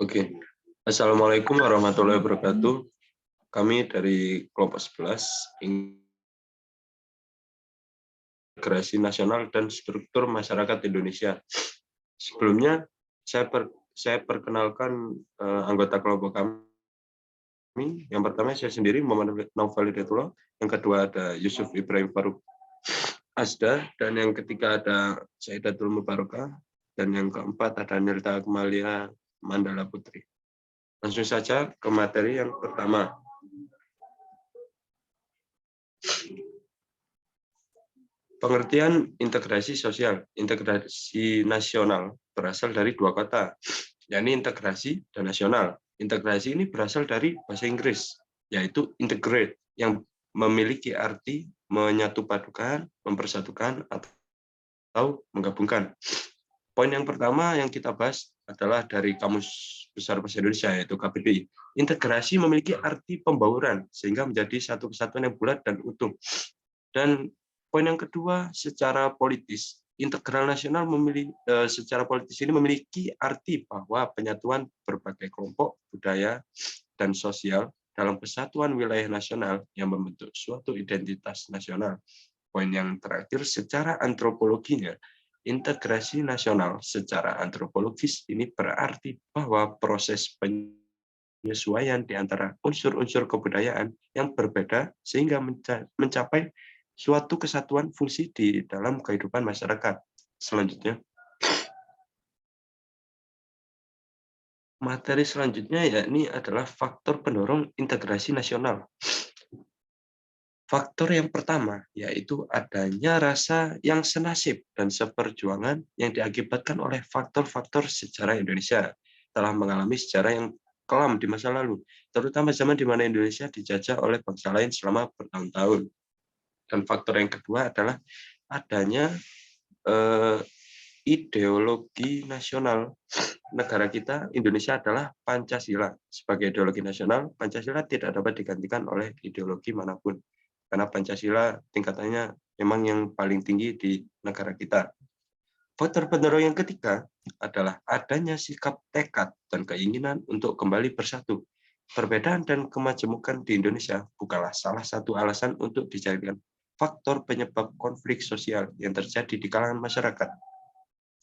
Oke. Assalamualaikum warahmatullahi wabarakatuh. Kami dari kelompok 11 Integrasi Nasional dan Struktur Masyarakat Indonesia. Sebelumnya saya perkenalkan anggota kelompok kami. Yang pertama saya sendiri Muhammad Naufal Hidayatullah, yang kedua ada Yusuf Ibrahim Faruk Asda, dan yang ketiga ada Saidatul Mubarakah, dan yang keempat ada Nilta Kemalia Mandala Putri. Langsung saja ke materi yang pertama. Pengertian integrasi sosial, integrasi nasional berasal dari dua kata, yakni integrasi dan nasional. Integrasi ini berasal dari bahasa Inggris, yaitu integrate, yang memiliki arti menyatupadukan, mempersatukan, atau menggabungkan. Poin yang pertama yang kita bahas adalah dari Kamus Besar Bahasa Indonesia, yaitu KBBI. Integrasi memiliki arti pembauran, sehingga menjadi satu kesatuan yang bulat dan utuh. Dan poin yang kedua, secara politis. Integral nasional secara politis ini memiliki arti bahwa penyatuan berbagai kelompok, budaya, dan sosial dalam kesatuan wilayah nasional yang membentuk suatu identitas nasional. Poin yang terakhir, secara antropologinya, integrasi nasional secara antropologis ini berarti bahwa proses penyesuaian di antara unsur-unsur kebudayaan yang berbeda sehingga mencapai suatu kesatuan fungsi di dalam kehidupan masyarakat. Selanjutnya, materi selanjutnya yakni adalah faktor pendorong integrasi nasional. Faktor yang pertama yaitu adanya rasa yang senasib dan seperjuangan yang diakibatkan oleh faktor-faktor sejarah Indonesia telah mengalami sejarah yang kelam di masa lalu, terutama zaman di mana Indonesia dijajah oleh bangsa lain selama bertahun-tahun. Dan faktor yang kedua adalah adanya ideologi nasional negara kita. Indonesia adalah Pancasila. Sebagai ideologi nasional, Pancasila tidak dapat digantikan oleh ideologi manapun. Karena Pancasila tingkatannya memang yang paling tinggi di negara kita. Faktor pendorong yang ketiga adalah adanya sikap tekad dan keinginan untuk kembali bersatu. Perbedaan dan kemajemukan di Indonesia bukanlah salah satu alasan untuk dijadikan faktor penyebab konflik sosial yang terjadi di kalangan masyarakat.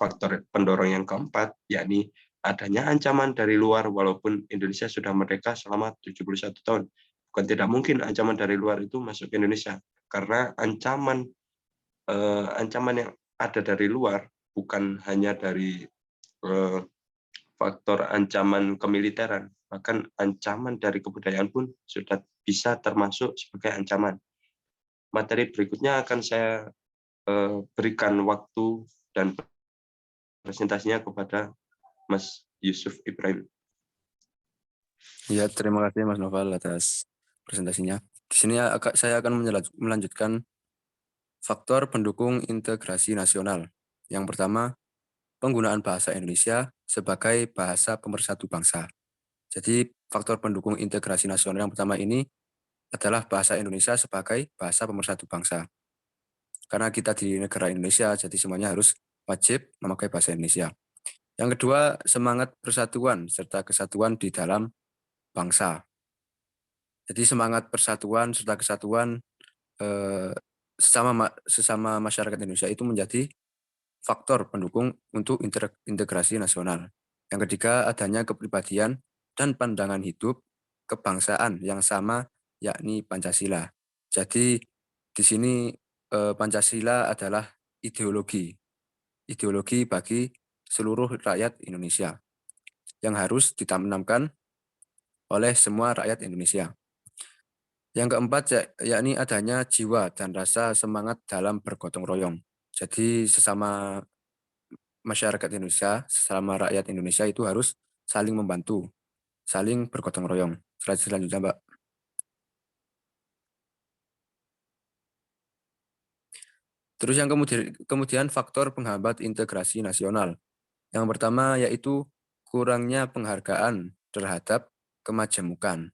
Faktor pendorong yang keempat, yakni adanya ancaman dari luar walaupun Indonesia sudah merdeka selama 71 tahun. Bukan tidak mungkin ancaman dari luar itu masuk ke Indonesia, karena ancaman yang ada dari luar bukan hanya dari faktor ancaman kemiliteran, bahkan ancaman dari kebudayaan pun sudah bisa termasuk sebagai ancaman. Materi berikutnya akan saya berikan waktu dan presentasinya kepada Mas Yusuf Ibrahim. Ya, terima kasih Mas Noval atas presentasinya. Di sini saya akan melanjutkan faktor pendukung integrasi nasional. Yang pertama, penggunaan bahasa Indonesia sebagai bahasa pemersatu bangsa. Jadi, faktor pendukung integrasi nasional yang pertama ini adalah bahasa Indonesia sebagai bahasa pemersatu bangsa. Karena kita di negara Indonesia, jadi semuanya harus wajib memakai bahasa Indonesia. Yang kedua, semangat persatuan serta kesatuan di dalam bangsa. Jadi semangat persatuan serta kesatuan sesama masyarakat Indonesia itu menjadi faktor pendukung untuk integrasi nasional. Yang ketiga, adanya kepribadian dan pandangan hidup kebangsaan yang sama, yakni Pancasila. Jadi di sini Pancasila adalah ideologi bagi seluruh rakyat Indonesia yang harus ditanamkan oleh semua rakyat Indonesia. Yang keempat, yakni adanya jiwa dan rasa semangat dalam bergotong royong. Jadi sesama masyarakat Indonesia, sesama rakyat Indonesia itu harus saling membantu, saling bergotong royong. Selanjutnya, Mbak. Terus yang kemudian faktor penghambat integrasi nasional. Yang pertama yaitu kurangnya penghargaan terhadap kemajemukan.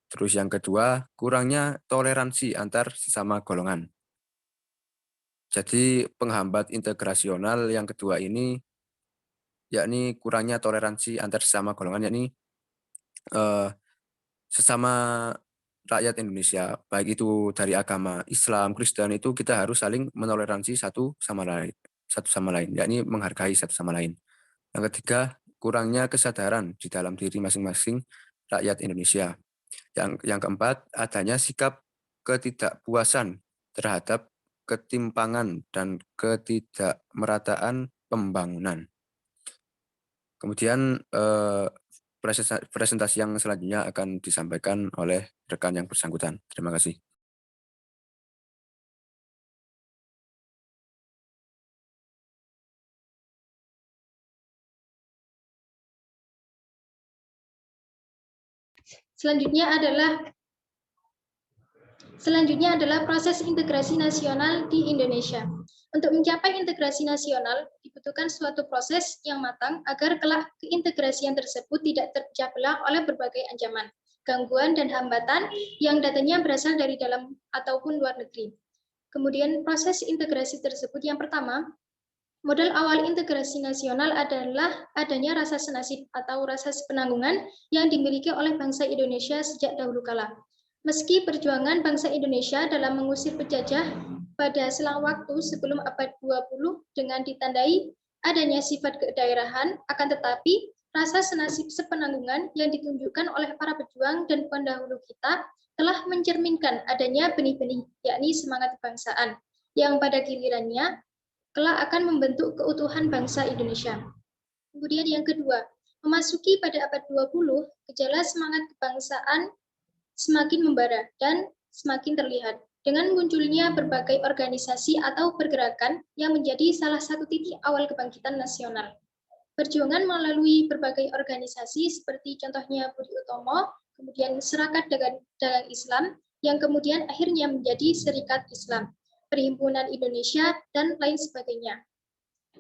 Terus yang kedua, kurangnya toleransi antar sesama golongan. Jadi penghambat integrasional yang kedua ini yakni kurangnya toleransi antar sesama golongan, yakni eh, sesama rakyat Indonesia, baik itu dari agama Islam, Kristen, itu kita harus saling menoleransi satu sama lain, yakni menghargai satu sama lain. Yang ketiga, kurangnya kesadaran di dalam diri masing-masing rakyat Indonesia. Yang keempat, adanya sikap ketidakpuasan terhadap ketimpangan dan ketidakmerataan pembangunan. Kemudian presentasi yang selanjutnya akan disampaikan oleh rekan yang bersangkutan. Terima kasih. Selanjutnya adalah proses integrasi nasional di Indonesia. Untuk mencapai integrasi nasional, dibutuhkan suatu proses yang matang agar kelak keintegrasian tersebut tidak terpecah belah oleh berbagai ancaman, gangguan, dan hambatan yang datangnya berasal dari dalam ataupun luar negeri. Kemudian proses integrasi tersebut yang pertama, modal awal integrasi nasional adalah adanya rasa senasib atau rasa sepenanggungan yang dimiliki oleh bangsa Indonesia sejak dahulu kala. Meski perjuangan bangsa Indonesia dalam mengusir penjajah pada selang waktu sebelum abad 20 dengan ditandai adanya sifat kedaerahan, akan tetapi rasa senasib sepenanggungan yang ditunjukkan oleh para pejuang dan pendahulu kita telah mencerminkan adanya benih-benih, yakni semangat kebangsaan, yang pada gilirannya kelak akan membentuk keutuhan bangsa Indonesia. Kemudian yang kedua, memasuki pada abad 20, gejala semangat kebangsaan semakin membara dan semakin terlihat dengan munculnya berbagai organisasi atau pergerakan yang menjadi salah satu titik awal kebangkitan nasional. Perjuangan melalui berbagai organisasi seperti contohnya Budi Utomo, kemudian Serikat Dagang Islam, yang kemudian akhirnya menjadi Serikat Islam, Perhimpunan Indonesia, dan lain sebagainya.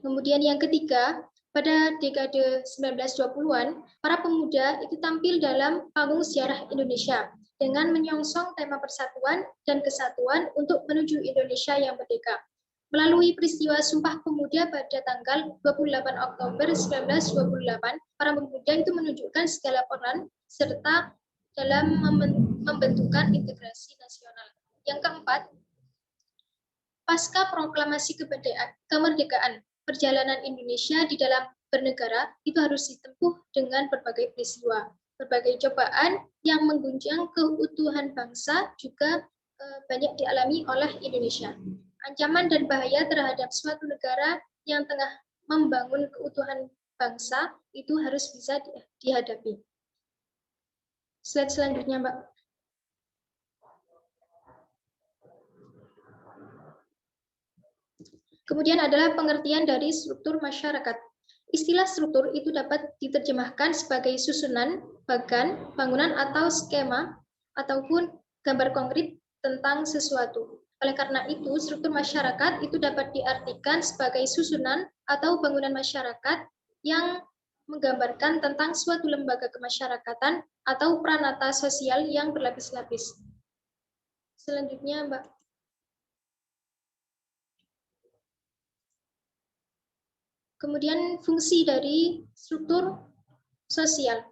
Kemudian yang ketiga, pada dekade 1920-an, para pemuda itu tampil dalam panggung sejarah Indonesia dengan menyongsong tema persatuan dan kesatuan untuk menuju Indonesia yang merdeka. Melalui peristiwa Sumpah Pemuda pada tanggal 28 Oktober 1928, para pemuda itu menunjukkan segala peran serta dalam membentukkan integrasi nasional. Yang keempat, pasca proklamasi kemerdekaan, perjalanan Indonesia di dalam bernegara itu harus ditempuh dengan berbagai peristiwa, berbagai cobaan yang mengguncang keutuhan bangsa juga banyak dialami oleh Indonesia. Ancaman dan bahaya terhadap suatu negara yang tengah membangun keutuhan bangsa itu harus bisa dihadapi. Slide selanjutnya, Mbak. Kemudian adalah pengertian dari struktur masyarakat. Istilah struktur itu dapat diterjemahkan sebagai susunan, bagan, bangunan atau skema, ataupun gambar konkret tentang sesuatu. Oleh karena itu, struktur masyarakat itu dapat diartikan sebagai susunan atau bangunan masyarakat yang menggambarkan tentang suatu lembaga kemasyarakatan atau pranata sosial yang berlapis-lapis. Selanjutnya, Mbak. Kemudian fungsi dari struktur sosial.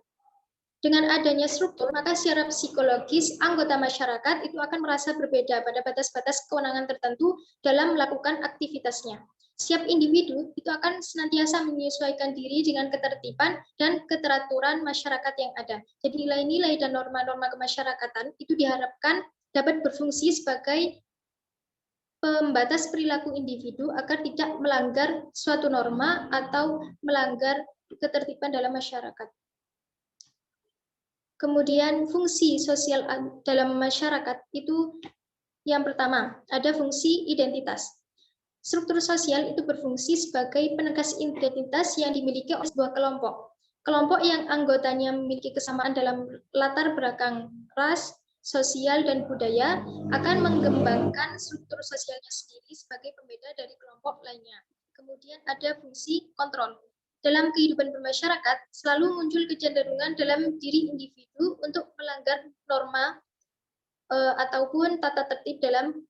Dengan adanya struktur, maka secara psikologis anggota masyarakat itu akan merasa berbeda pada batas-batas kewenangan tertentu dalam melakukan aktivitasnya. Setiap individu itu akan senantiasa menyesuaikan diri dengan ketertiban dan keteraturan masyarakat yang ada. Jadi nilai-nilai dan norma-norma kemasyarakatan itu diharapkan dapat berfungsi sebagai pembatas perilaku individu agar tidak melanggar suatu norma atau melanggar ketertiban dalam masyarakat. Kemudian fungsi sosial dalam masyarakat itu yang pertama, ada fungsi identitas. Struktur sosial itu berfungsi sebagai penegas identitas yang dimiliki oleh sebuah kelompok. Kelompok yang anggotanya memiliki kesamaan dalam latar belakang ras, sosial, dan budaya akan mengembangkan struktur sosialnya sendiri sebagai pembeda dari kelompok lainnya. Kemudian ada fungsi kontrol. Dalam kehidupan bermasyarakat, selalu muncul kecenderungan dalam diri individu untuk melanggar norma ataupun tata tertib dalam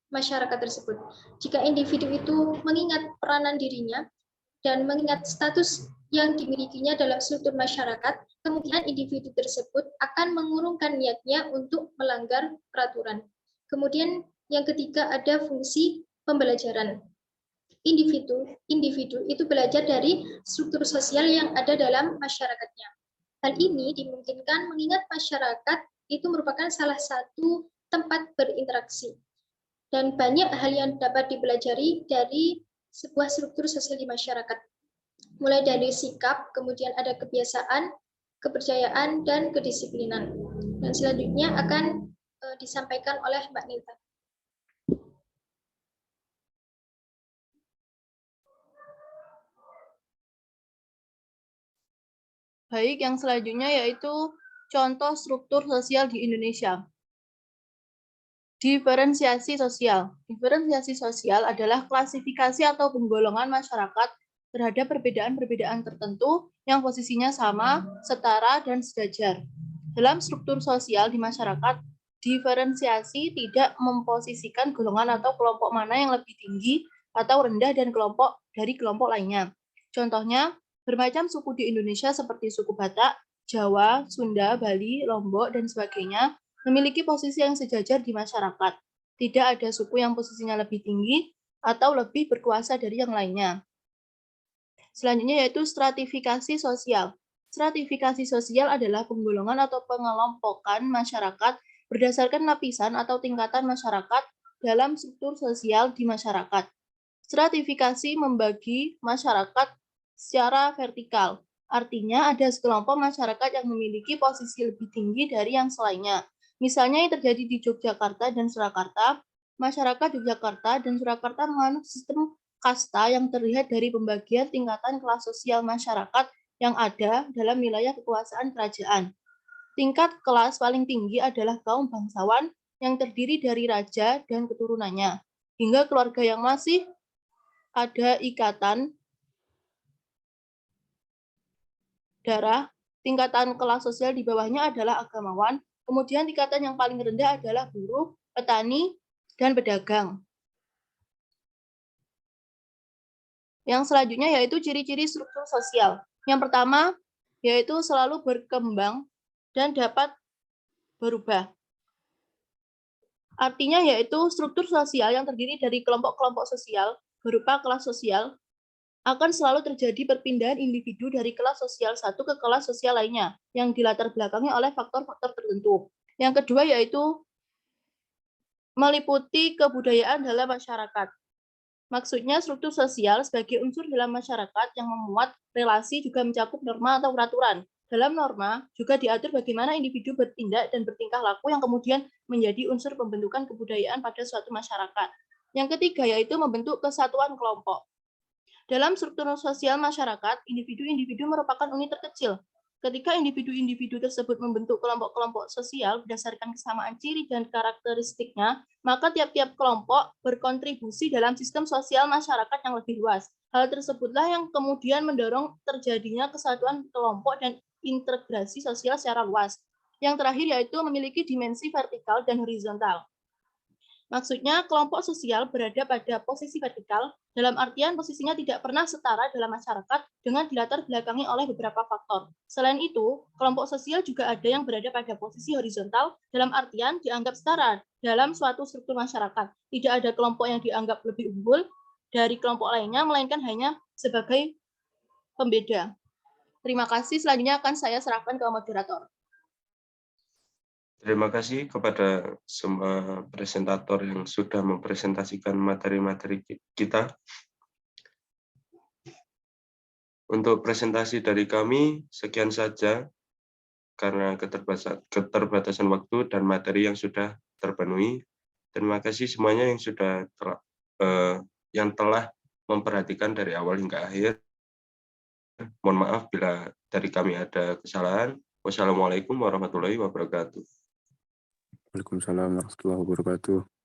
masyarakat tersebut. Jika individu itu mengingat peranan dirinya dan mengingat status yang dimilikinya dalam struktur masyarakat, kemungkinan individu tersebut akan mengurungkan niatnya untuk melanggar peraturan. Kemudian yang ketiga ada fungsi pembelajaran. Individu itu belajar dari struktur sosial yang ada dalam masyarakatnya. Hal ini dimungkinkan mengingat masyarakat itu merupakan salah satu tempat berinteraksi. Dan banyak hal yang dapat dipelajari dari sebuah struktur sosial di masyarakat. Mulai dari sikap, kemudian ada kebiasaan, kepercayaan, dan kedisiplinan. Dan selanjutnya akan disampaikan oleh Mbak Nita. Baik, yang selanjutnya yaitu contoh struktur sosial di Indonesia. Diferensiasi sosial. Diferensiasi sosial adalah klasifikasi atau penggolongan masyarakat terhadap perbedaan-perbedaan tertentu yang posisinya sama, setara, dan sejajar. Dalam struktur sosial di masyarakat, diferensiasi tidak memposisikan golongan atau kelompok mana yang lebih tinggi atau rendah dan kelompok dari kelompok lainnya. Contohnya, bermacam suku di Indonesia seperti suku Batak, Jawa, Sunda, Bali, Lombok, dan sebagainya memiliki posisi yang sejajar di masyarakat. Tidak ada suku yang posisinya lebih tinggi atau lebih berkuasa dari yang lainnya. Selanjutnya yaitu stratifikasi sosial. Stratifikasi sosial adalah penggolongan atau pengelompokan masyarakat berdasarkan lapisan atau tingkatan masyarakat dalam struktur sosial di masyarakat. Stratifikasi membagi masyarakat secara vertikal. Artinya ada sekelompok masyarakat yang memiliki posisi lebih tinggi dari yang selainnya. Misalnya yang terjadi di Yogyakarta dan Surakarta, masyarakat Yogyakarta dan Surakarta menganut sistem kasta yang terlihat dari pembagian tingkatan kelas sosial masyarakat yang ada dalam wilayah kekuasaan kerajaan. Tingkat kelas paling tinggi adalah kaum bangsawan yang terdiri dari raja dan keturunannya, hingga keluarga yang masih ada ikatan darah. Tingkatan kelas sosial di bawahnya adalah agamawan, kemudian tingkatan yang paling rendah adalah buruh, petani, dan pedagang. Yang selanjutnya yaitu ciri-ciri struktur sosial. Yang pertama yaitu selalu berkembang dan dapat berubah. Artinya yaitu struktur sosial yang terdiri dari kelompok-kelompok sosial berupa kelas sosial akan selalu terjadi perpindahan individu dari kelas sosial satu ke kelas sosial lainnya yang dilatar belakangi oleh faktor-faktor tertentu. Yang kedua yaitu meliputi kebudayaan dalam masyarakat. Maksudnya struktur sosial sebagai unsur dalam masyarakat yang memuat relasi juga mencakup norma atau peraturan. Dalam norma juga diatur bagaimana individu bertindak dan bertingkah laku yang kemudian menjadi unsur pembentukan kebudayaan pada suatu masyarakat. Yang ketiga yaitu membentuk kesatuan kelompok. Dalam struktur sosial masyarakat, individu-individu merupakan unit terkecil. Ketika individu-individu tersebut membentuk kelompok-kelompok sosial berdasarkan kesamaan ciri dan karakteristiknya, maka tiap-tiap kelompok berkontribusi dalam sistem sosial masyarakat yang lebih luas. Hal tersebutlah yang kemudian mendorong terjadinya kesatuan kelompok dan integrasi sosial secara luas. Yang terakhir yaitu memiliki dimensi vertikal dan horizontal. Maksudnya, kelompok sosial berada pada posisi vertikal, dalam artian posisinya tidak pernah setara dalam masyarakat dengan dilatar belakangi oleh beberapa faktor. Selain itu, kelompok sosial juga ada yang berada pada posisi horizontal, dalam artian dianggap setara dalam suatu struktur masyarakat. Tidak ada kelompok yang dianggap lebih unggul dari kelompok lainnya, melainkan hanya sebagai pembeda. Terima kasih, selanjutnya akan saya serahkan ke moderator. Terima kasih kepada semua presentator yang sudah mempresentasikan materi-materi kita. Untuk presentasi dari kami, sekian saja karena keterbatasan waktu dan materi yang sudah terpenuhi. Terima kasih semuanya yang telah memperhatikan dari awal hingga akhir. Mohon maaf bila dari kami ada kesalahan. Wassalamualaikum warahmatullahi wabarakatuh. Waalaikumsalam warahmatullahi wabarakatuh.